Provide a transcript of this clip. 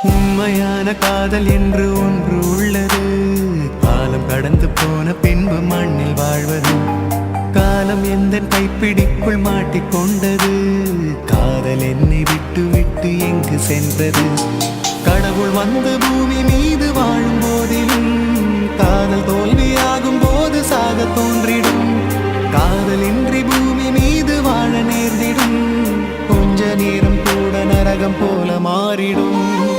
உண்மையான காதல் என்று ஒன்று உள்ளது. காலம் கடந்து போன பின்பு மண்ணில் வாழ்வது. காலம் எந்த கைப்பிடிக்குள் மாட்டிக்கொண்டது. காதல் என்னை விட்டு விட்டு எங்கு சென்றது. கடவுள் வந்து பூமி மீது வாழும் போதிலும் காதல் தோல்வியாகும் போது சாக தோன்றிடும். காதலின்றி பூமி மீது வாழ நேர்ந்திடும். கொஞ்ச நேரம் கூட நரகம் போல மாறிடும்.